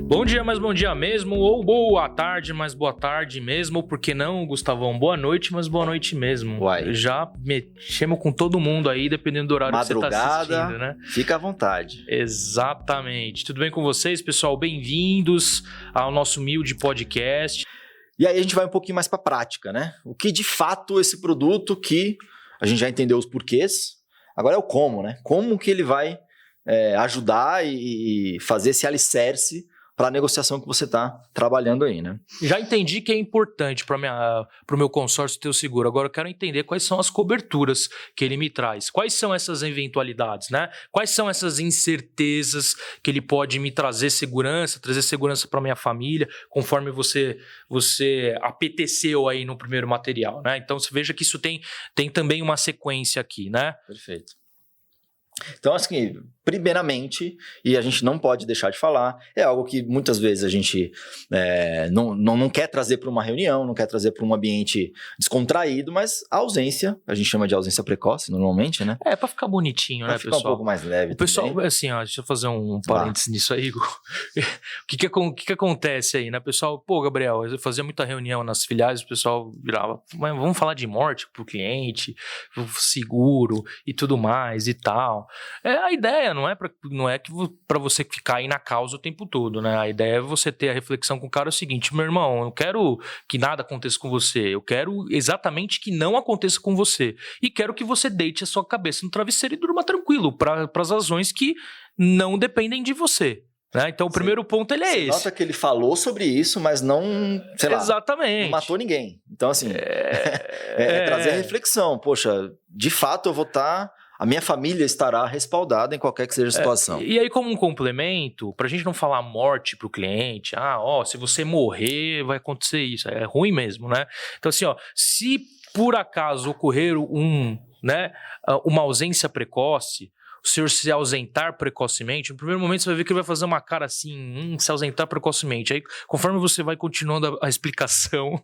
Bom dia, mas bom dia mesmo, ou boa tarde, mas boa tarde mesmo, ou por que não, Gustavão? Boa noite, mas boa noite mesmo. Uai. Já mexemos com todo mundo aí, dependendo do horário que você tá assistindo, né? Fica à vontade. Exatamente. Tudo bem com vocês, pessoal? Bem-vindos ao nosso humilde podcast. E aí a gente vai um pouquinho mais para a prática, né? O que de fato esse produto que a gente já entendeu os porquês, agora é o como, né? Como que ele vai ajudar e fazer esse alicerce para a negociação que você está trabalhando aí, né? Já entendi que é importante para o meu consórcio ter o seguro. Agora eu quero entender quais são as coberturas que ele me traz. Quais são essas eventualidades, né? Quais são essas incertezas que ele pode me trazer segurança para minha família, conforme você apeteceu aí no primeiro material, né? Então você veja que isso tem também uma sequência aqui, né? Perfeito. Então, assim, primeiramente, e a gente não pode deixar de falar, é algo que muitas vezes a gente não quer trazer para uma reunião, não quer trazer para um ambiente descontraído, mas a ausência, a gente chama de ausência precoce normalmente, né? É, para ficar bonitinho, né, pessoal? Para ficar um pouco mais leve. O pessoal, também. assim, ó, deixa eu fazer um parênteses nisso aí, Igor. O que acontece aí, né, pessoal? Pô, Gabriel, eu fazia muita reunião nas filiais, o pessoal virava, mas vamos falar de morte pro cliente, seguro e tudo mais e tal. A ideia não é que para você ficar aí na causa o tempo todo, né? A ideia é você ter a reflexão com o cara, é o seguinte: meu irmão, eu não quero que nada aconteça com você, eu quero exatamente que não aconteça com você e quero que você deite a sua cabeça no travesseiro e durma tranquilo para as razões que não dependem de você. Né? Então, o primeiro ponto ele é esse. Nota que ele falou sobre isso, mas não, sei lá, exatamente. Não matou ninguém. Então, assim, trazer a reflexão. Poxa, de fato eu vou estar... A minha família estará respaldada em qualquer que seja a situação. E aí, como um complemento, para a gente não falar morte para o cliente, se você morrer, vai acontecer isso. É ruim mesmo, né? Então, assim, se por acaso ocorrer uma ausência precoce, o senhor se ausentar precocemente, no primeiro momento você vai ver que ele vai fazer uma cara assim, se ausentar precocemente. Aí, conforme você vai continuando a explicação,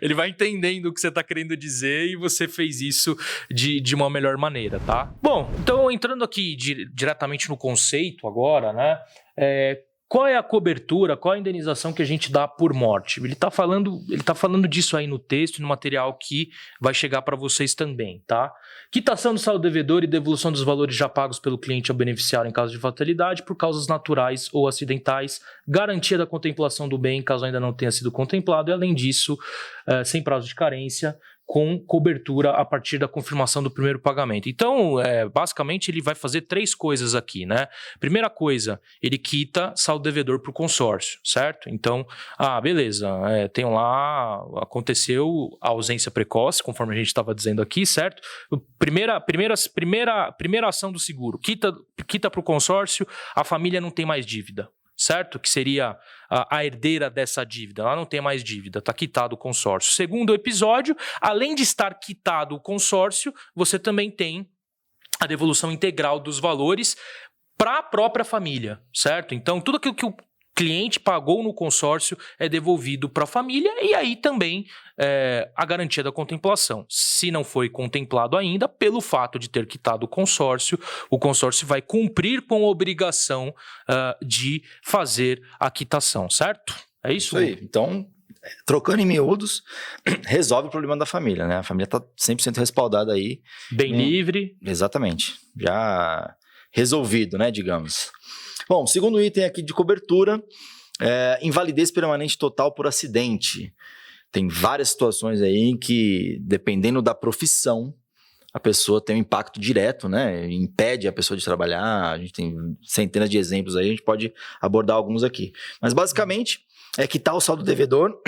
ele vai entendendo o que você está querendo dizer e você fez isso de uma melhor maneira, tá? Bom, então entrando aqui diretamente no conceito agora, né? Qual é a cobertura, qual é a indenização que a gente dá por morte? Ele tá falando disso aí no texto e no material que vai chegar para vocês também, tá? Quitação do saldo devedor e devolução dos valores já pagos pelo cliente ao beneficiário em caso de fatalidade por causas naturais ou acidentais, garantia da contemplação do bem caso ainda não tenha sido contemplado e, além disso, sem prazo de carência, com cobertura a partir da confirmação do primeiro pagamento. Então, basicamente, ele vai fazer 3 coisas aqui, né? Primeira coisa, ele quita saldo devedor para o consórcio, certo? Então, beleza, tem lá, aconteceu a ausência precoce, conforme a gente estava dizendo aqui, certo? Primeira ação do seguro, quita para o consórcio, a família não tem mais dívida. Certo? Que seria a herdeira dessa dívida. Ela não tem mais dívida, está quitado o consórcio. Segundo episódio, além de estar quitado o consórcio, você também tem a devolução integral dos valores para a própria família, certo? Então, tudo aquilo que o cliente pagou no consórcio é devolvido para a família e aí também a garantia da contemplação. Se não foi contemplado ainda, pelo fato de ter quitado o consórcio vai cumprir com a obrigação de fazer a quitação, certo? É isso? Isso aí. Então, trocando em miúdos, resolve o problema da família, né? A família está 100% respaldada aí. Bem livre. Exatamente. Já resolvido, né, digamos. Bom, segundo item aqui de cobertura, invalidez permanente total por acidente. Tem várias situações aí em que, dependendo da profissão, a pessoa tem um impacto direto, né? Impede a pessoa de trabalhar. A gente tem centenas de exemplos aí, a gente pode abordar alguns aqui. Mas, basicamente, quitar o saldo devedor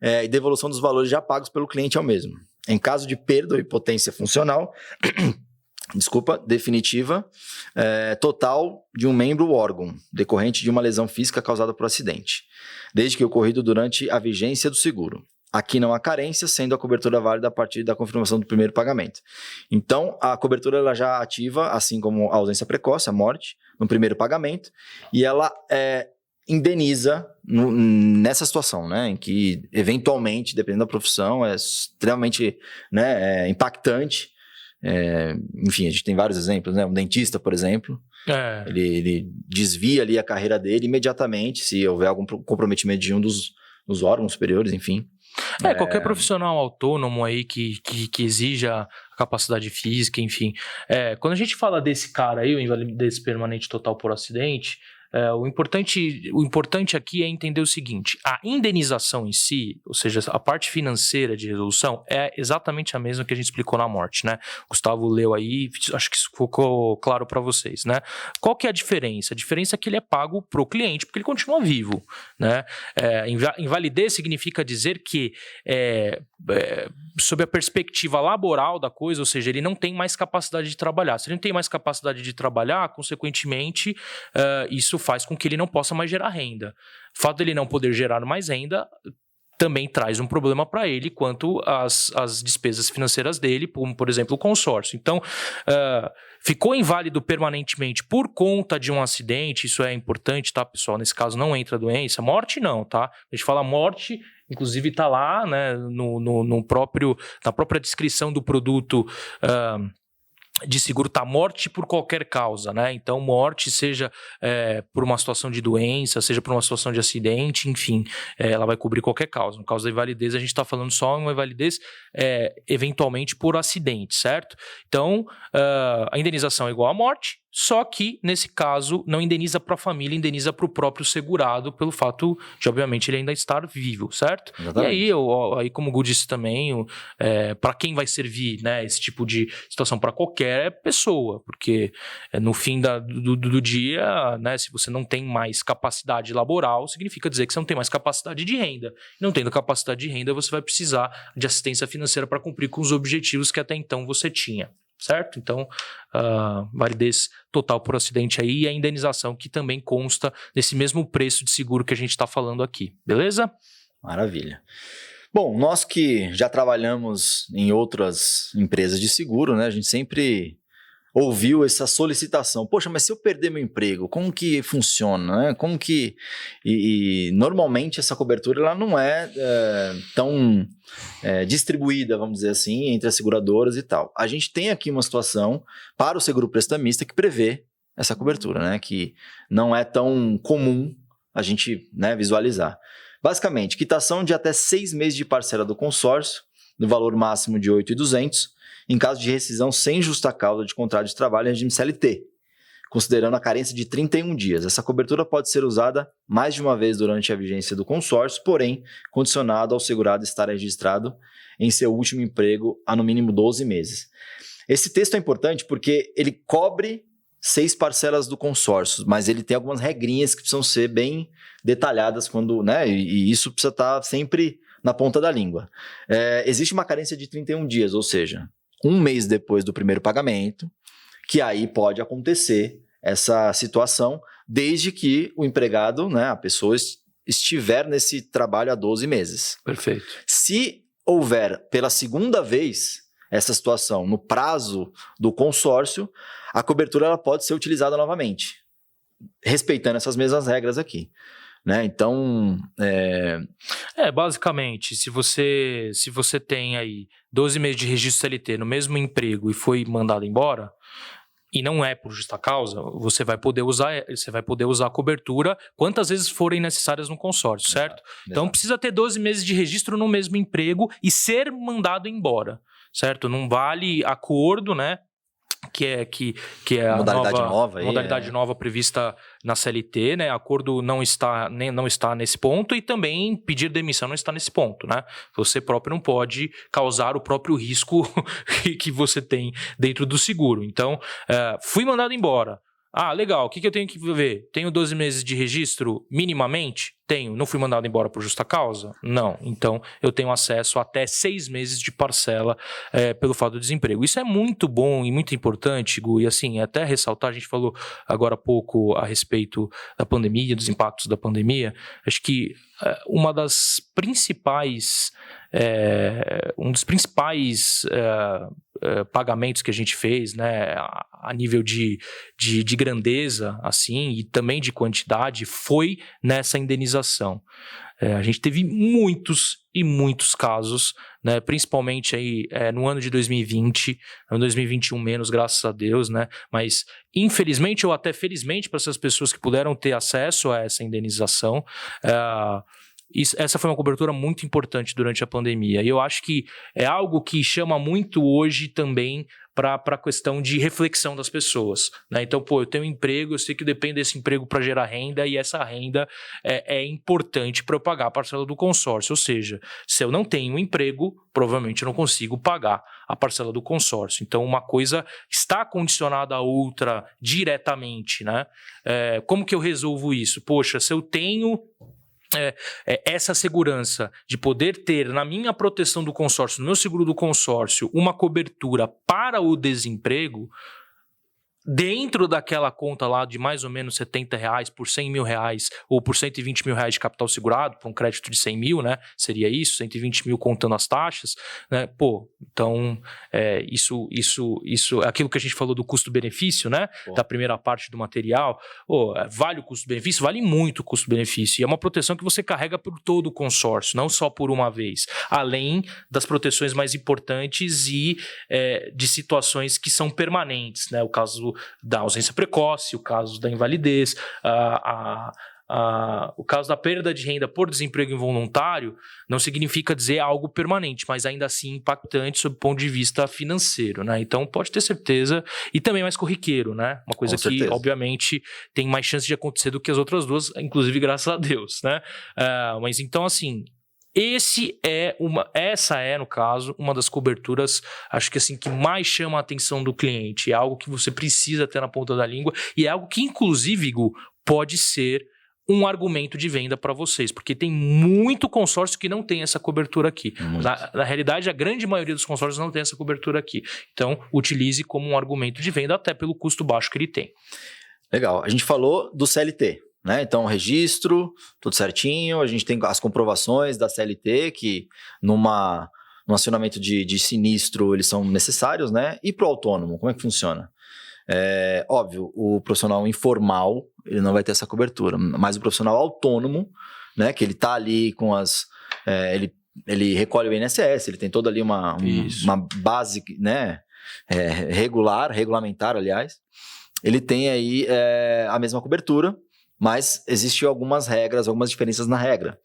e devolução dos valores já pagos pelo cliente é o mesmo. Em caso de perda ou impotência funcional... definitiva, total de um membro ou órgão, decorrente de uma lesão física causada por acidente, desde que ocorrido durante a vigência do seguro. Aqui não há carência, sendo a cobertura válida a partir da confirmação do primeiro pagamento. Então, a cobertura ela já ativa, assim como a ausência precoce, a morte, no primeiro pagamento, e ela indeniza nessa situação, né, em que, eventualmente, dependendo da profissão, é extremamente impactante, Enfim, a gente tem vários exemplos, né? Um dentista, por exemplo, ele desvia ali a carreira dele imediatamente, se houver algum comprometimento de um dos órgãos superiores, enfim. Qualquer profissional autônomo aí que exija capacidade física, enfim. Quando a gente fala desse cara aí, o invalidez permanente total por acidente, o importante aqui é entender o seguinte: a indenização em si, ou seja, a parte financeira de resolução, é exatamente a mesma que a gente explicou na morte, né? O Gustavo leu aí, acho que isso ficou claro para vocês, né? Qual que é a diferença? A diferença é que ele é pago pro cliente, porque ele continua vivo, né? Invalidez significa dizer que, sob a perspectiva laboral da coisa, ou seja, ele não tem mais capacidade de trabalhar. Se ele não tem mais capacidade de trabalhar, consequentemente, isso faz com que ele não possa mais gerar renda. O fato dele não poder gerar mais renda também traz um problema para ele quanto às despesas financeiras dele, como, por exemplo, o consórcio. Então, ficou inválido permanentemente por conta de um acidente, isso é importante, tá, pessoal? Nesse caso não entra doença, morte não, tá? A gente fala morte, inclusive está lá, né, na própria descrição do produto de seguro, tá morte por qualquer causa, né? Então, morte, seja por uma situação de doença, seja por uma situação de acidente, enfim, ela vai cobrir qualquer causa. No caso da invalidez, a gente está falando só uma invalidez eventualmente por acidente, certo? Então, a indenização é igual à morte, só que, nesse caso, não indeniza para a família, indeniza para o próprio segurado, pelo fato de, obviamente, ele ainda estar vivo, certo? Exatamente. E aí, como o Gu disse também, para quem vai servir, né, esse tipo de situação? Para qualquer pessoa, porque no fim do dia, né, se você não tem mais capacidade laboral, significa dizer que você não tem mais capacidade de renda. Não tendo capacidade de renda, você vai precisar de assistência financeira para cumprir com os objetivos que até então você tinha. Certo? Então, validez total por acidente aí e a indenização que também consta nesse mesmo preço de seguro que a gente está falando aqui. Beleza? Maravilha. Bom, nós que já trabalhamos em outras empresas de seguro, né? A gente sempre ouviu essa solicitação. Poxa, mas se eu perder meu emprego, como que funciona, né? Como que... E normalmente essa cobertura ela não é tão distribuída, vamos dizer assim, entre as seguradoras e tal. A gente tem aqui uma situação para o seguro prestamista que prevê essa cobertura, né? Que não é tão comum a gente, né, visualizar. Basicamente, quitação de até 6 meses de parcela do consórcio, no valor máximo de 8.200, em caso de rescisão sem justa causa de contrato de trabalho em regime CLT, considerando a carência de 31 dias. Essa cobertura pode ser usada mais de uma vez durante a vigência do consórcio, porém, condicionado ao segurado estar registrado em seu último emprego há no mínimo 12 meses. Esse texto é importante porque ele cobre 6 parcelas do consórcio, mas ele tem algumas regrinhas que precisam ser bem detalhadas quando, né, e isso precisa estar sempre na ponta da língua. Existe uma carência de 31 dias, ou seja, 1 mês depois do primeiro pagamento, que aí pode acontecer essa situação, desde que o empregado, né, a pessoa estiver nesse trabalho há 12 meses. Perfeito. Se houver pela segunda vez essa situação no prazo do consórcio, a cobertura ela pode ser utilizada novamente, respeitando essas mesmas regras aqui. Né? Então, basicamente, se você tem aí 12 meses de registro CLT no mesmo emprego e foi mandado embora, e não é por justa causa, você vai poder usar a cobertura quantas vezes forem necessárias no consórcio, certo? Então, precisa ter 12 meses de registro no mesmo emprego e ser mandado embora, certo? Não vale acordo, né? Que é a modalidade nova prevista na CLT, né? Acordo não está nesse ponto e também pedir demissão não está nesse ponto, né? Você próprio não pode causar o próprio risco que você tem dentro do seguro. Então, fui mandado embora. Ah, legal, o que eu tenho que ver? Tenho 12 meses de registro minimamente? Tenho. Não fui mandado embora por justa causa? Não. Então, eu tenho acesso a até 6 meses de parcela pelo fato do desemprego. Isso é muito bom e muito importante, Gu, e assim, até ressaltar, a gente falou agora há pouco a respeito da pandemia, dos impactos da pandemia. Acho que um dos principais pagamentos que a gente fez, né, a nível de grandeza, assim, e também de quantidade, foi nessa indenização. A gente teve muitos e muitos casos, né, principalmente aí, no ano de 2020, no 2021 menos, graças a Deus, né, mas infelizmente ou até felizmente para essas pessoas que puderam ter acesso a essa indenização, essa foi uma cobertura muito importante durante a pandemia. E eu acho que é algo que chama muito hoje também para a questão de reflexão das pessoas, né? Então, eu tenho um emprego, eu sei que eu dependo desse emprego para gerar renda e essa renda é importante para eu pagar a parcela do consórcio. Ou seja, se eu não tenho um emprego, provavelmente eu não consigo pagar a parcela do consórcio. Então, uma coisa está condicionada à outra diretamente, né? Como que eu resolvo isso? Poxa, se eu tenho essa segurança de poder ter na minha proteção do consórcio, no meu seguro do consórcio, uma cobertura para o desemprego, dentro daquela conta lá de mais ou menos R$70 por R$100 mil ou por R$120 mil de capital segurado, para um crédito de 100 mil, né? Seria isso, 120 mil contando as taxas, né? Então isso é aquilo que a gente falou do custo-benefício, né? Da primeira parte do material. Vale o custo-benefício? Vale muito o custo-benefício. E é uma proteção que você carrega por todo o consórcio, não só por uma vez. Além das proteções mais importantes e de situações que são permanentes, né? O caso da ausência precoce, o caso da invalidez, o caso da perda de renda por desemprego involuntário não significa dizer algo permanente, mas ainda assim impactante sob o ponto de vista financeiro, né? Então pode ter certeza, e também mais corriqueiro, né? Uma coisa que obviamente tem mais chance de acontecer do que as outras duas, inclusive graças a Deus, né? Mas então assim, essa é, no caso, uma das coberturas, acho que assim, que mais chama a atenção do cliente. É algo que você precisa ter na ponta da língua e é algo que, inclusive, Gu, pode ser um argumento de venda para vocês, porque tem muito consórcio que não tem essa cobertura aqui. Na realidade, a grande maioria dos consórcios não tem essa cobertura aqui. Então, utilize como um argumento de venda, até pelo custo baixo que ele tem. Legal. A gente falou do CLT. Né? Então, registro, tudo certinho. A gente tem as comprovações da CLT, que num acionamento de sinistro eles são necessários, né? E para o autônomo, como é que funciona? Óbvio, o profissional informal ele não vai ter essa cobertura, mas o profissional autônomo, né? Que ele está ali com ele recolhe o INSS, ele tem toda ali uma base, né? Regulamentar, aliás. Ele tem aí a mesma cobertura, mas existem algumas regras, algumas diferenças na regra,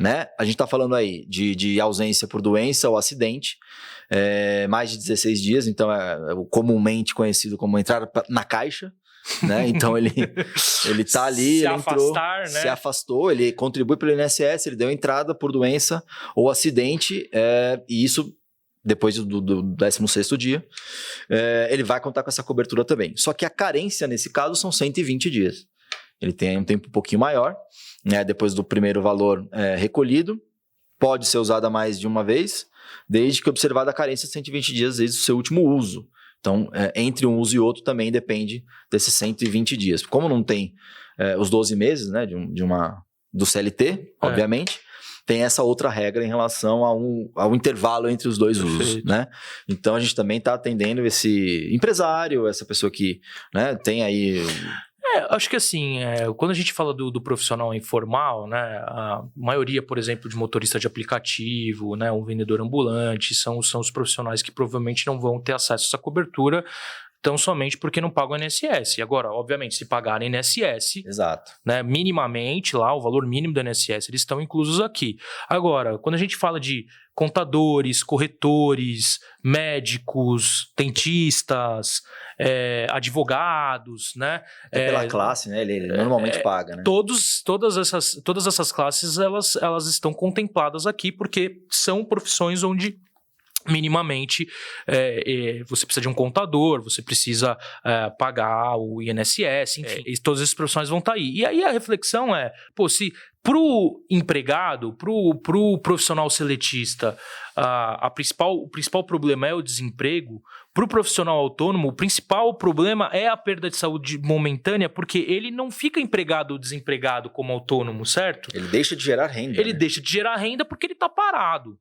né? A gente está falando aí de ausência por doença ou acidente, mais de 16 dias, então é comumente conhecido como entrar na caixa, né? Então ele tá ali, ele entrou, né? Se afastou, ele contribui pelo INSS, ele deu entrada por doença ou acidente, e isso depois do 16º dia, ele vai contar com essa cobertura também. Só que a carência nesse caso são 120 dias. Ele tem um tempo um pouquinho maior, né? Depois do primeiro valor recolhido, pode ser usada mais de uma vez, desde que observada a carência de 120 dias desde o seu último uso. Então, entre um uso e outro também depende desses 120 dias. Como não tem os 12 meses, né, do CLT, obviamente, tem essa outra regra em relação ao intervalo entre os dois usos, né? Então, a gente também está atendendo esse empresário, essa pessoa que, né, tem aí... Acho que assim, quando a gente fala do profissional informal, né, a maioria, por exemplo, de motorista de aplicativo, né, um vendedor ambulante, são os profissionais que provavelmente não vão ter acesso a essa cobertura tão somente porque não pagam INSS. E agora, obviamente, se pagarem INSS, exato, né, minimamente lá, o valor mínimo do INSS, eles estão inclusos aqui. Agora, quando a gente fala de contadores, corretores, médicos, dentistas, advogados, né? Pela classe, né? Ele normalmente paga, né? Todas essas classes, elas estão contempladas aqui porque são profissões onde minimamente você precisa de um contador, você precisa pagar o INSS, enfim, todos esses profissionais vão estar aí. E aí a reflexão se pro empregado, pro profissional seletista, o principal problema é o desemprego, pro profissional autônomo, o principal problema é a perda de saúde momentânea, porque ele não fica empregado ou desempregado como autônomo, certo? Ele deixa de gerar renda. Ele deixa de gerar renda porque ele está parado.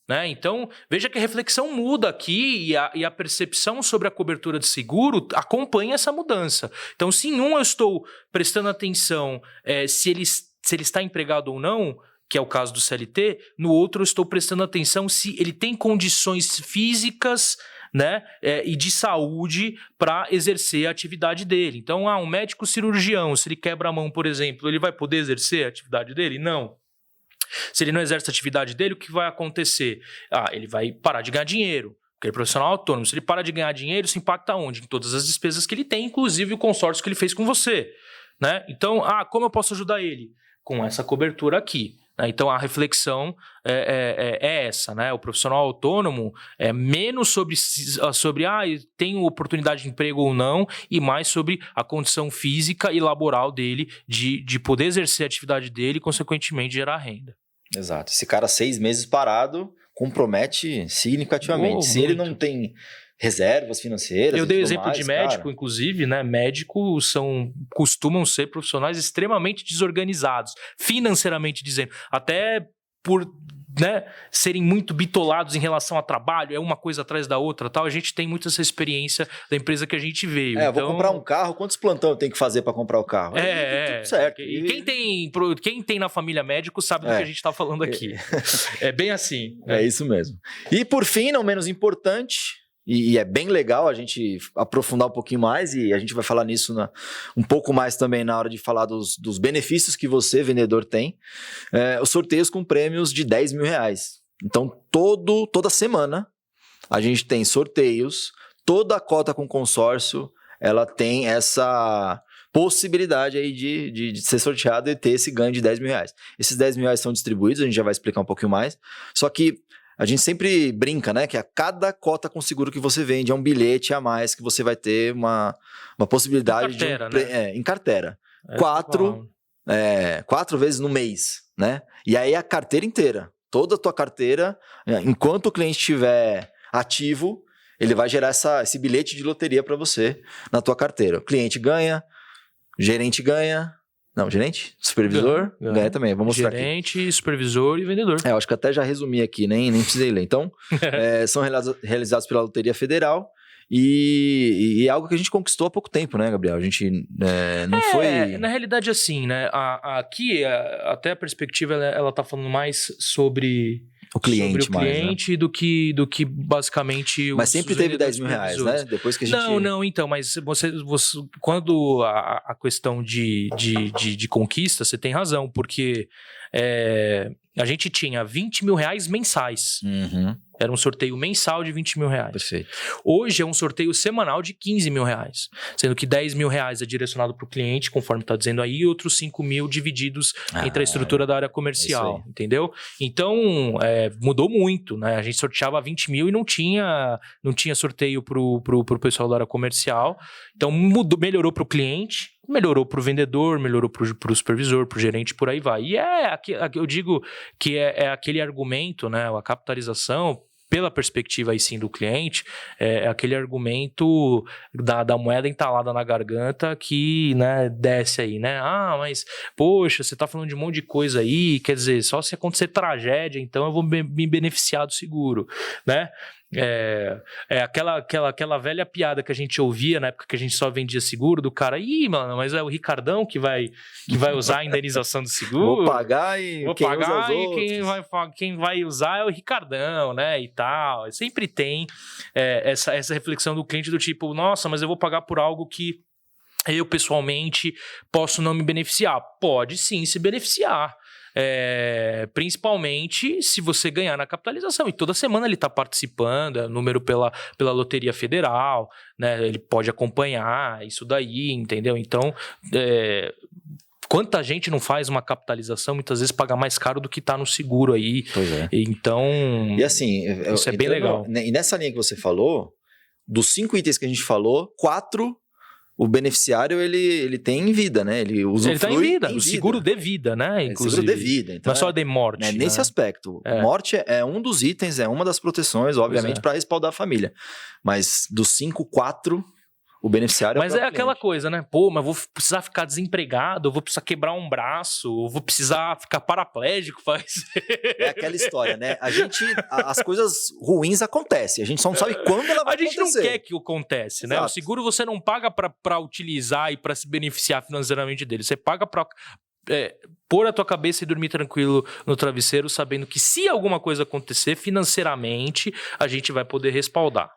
Né? Então, veja que a reflexão muda aqui e a percepção sobre a cobertura de seguro acompanha essa mudança. Então, se em um eu estou prestando atenção se ele está empregado ou não, que é o caso do CLT, no outro eu estou prestando atenção se ele tem condições físicas, né, e de saúde para exercer a atividade dele. Então, um médico cirurgião, se ele quebra a mão, por exemplo, ele vai poder exercer a atividade dele? Não. Se ele não exerce a atividade dele, o que vai acontecer? Ele vai parar de ganhar dinheiro, porque ele é profissional autônomo. Se ele para de ganhar dinheiro, isso impacta onde? Em todas as despesas que ele tem, inclusive o consórcio que ele fez com você, né? Então, como eu posso ajudar ele? Com essa cobertura aqui. Então, a reflexão é essa, né? O profissional autônomo é menos sobre tem oportunidade de emprego ou não, e mais sobre a condição física e laboral dele de poder exercer a atividade dele e, consequentemente, gerar renda. Exato. Esse cara 6 meses parado compromete significativamente. Se ele não tem reservas financeiras. Eu dei o exemplo de médico, cara. Inclusive, né? Médicos costumam ser profissionais extremamente desorganizados, financeiramente dizendo, até por, né, serem muito bitolados em relação a trabalho, é uma coisa atrás da outra, tal. A gente tem muito essa experiência da empresa que a gente veio. Vou comprar um carro, quantos plantão eu tenho que fazer para comprar o carro? Tudo certo. E quem tem na família médico sabe do que a gente está falando aqui. É bem assim. É isso mesmo. E por fim, não menos importante, e é bem legal a gente aprofundar um pouquinho mais, e a gente vai falar nisso um pouco mais também na hora de falar dos benefícios que você, vendedor, tem. Os sorteios com prêmios de R$10 mil. Então, toda semana a gente tem sorteios, toda a cota com consórcio, ela tem essa possibilidade aí de ser sorteado e ter esse ganho de R$10 mil. Esses R$10 mil são distribuídos, a gente já vai explicar um pouquinho mais, só que a gente sempre brinca, né, que a cada cota com seguro que você vende é um bilhete a mais que você vai ter uma possibilidade em carteira, né? Em carteira. 4 vezes no mês, né? E aí a carteira inteira, toda a tua carteira, enquanto o cliente estiver ativo, ele vai gerar esse bilhete de loteria para você na tua carteira. O cliente ganha, gerente ganha. Não, gerente? Supervisor? Ganha também. Vou mostrar gerente, aqui. Supervisor e vendedor. Eu acho que até já resumi aqui, nem precisei ler. Então, são realizados pela Loteria Federal e é algo que a gente conquistou há pouco tempo, né, Gabriel? A gente não foi... Na realidade, assim, né? Aqui, até a perspectiva, ela tá falando mais sobre... O cliente mais, né? do que basicamente Mas sempre teve R$10 mil, né? Depois que a gente... Não, então, mas você quando a questão de conquista, você tem razão, porque a gente tinha R$20 mil mensais. Uhum. Era um sorteio mensal de R$20 mil. Perfeito. Hoje é um sorteio semanal de R$15 mil, sendo que R$10 mil é direcionado para o cliente, conforme está dizendo aí, e outros 5 mil divididos entre a estrutura da área comercial, entendeu? Então, mudou muito, né? A gente sorteava 20 mil e não tinha sorteio para o pessoal da área comercial. Então, melhorou para o cliente, melhorou para o vendedor, melhorou para o supervisor, para o gerente, por aí vai. E eu digo que é aquele argumento, né? A capitalização, pela perspectiva aí sim do cliente, é aquele argumento da moeda entalada na garganta que, né, desce aí, né? Mas, poxa, você tá falando de um monte de coisa aí, quer dizer, só se acontecer tragédia, então eu vou me beneficiar do seguro, né? Aquela velha piada que a gente ouvia na época que a gente só vendia seguro, do cara, mano, mas é o Ricardão que vai usar a indenização do seguro. Vou pagar e quem vai usar é o Ricardão, né, e tal. Sempre tem essa reflexão do cliente do tipo, nossa, mas eu vou pagar por algo que eu pessoalmente posso não me beneficiar. Pode sim se beneficiar. Principalmente se você ganhar na capitalização, e toda semana ele está participando, número pela Loteria Federal, né? Ele pode acompanhar isso daí, entendeu? Então, quanta gente não faz uma capitalização, muitas vezes paga mais caro do que está no seguro aí. Pois é. Então, e assim, isso é bem legal. E nessa linha que você falou, dos 5 itens que a gente falou, 4... O beneficiário, ele tem em vida, né? Ele usufrui ele tá em vida. O seguro de vida, né? Inclusive. Seguro de vida. Então, não é só de morte. Né? Nesse aspecto. Morte é um dos itens, é uma das proteções, obviamente, para respaldar a família. Mas dos 5, 4... O beneficiário mas é aquela coisa, né? Pô, mas vou precisar ficar desempregado, eu vou precisar quebrar um braço, eu vou precisar ficar paraplégico. É aquela história, né? As coisas ruins acontecem, a gente só não sabe quando ela vai acontecer. A gente não quer que aconteça, né? Exato. O seguro você não paga para utilizar e para se beneficiar financeiramente dele, você paga para pôr a tua cabeça e dormir tranquilo no travesseiro, sabendo que se alguma coisa acontecer financeiramente, a gente vai poder respaldar.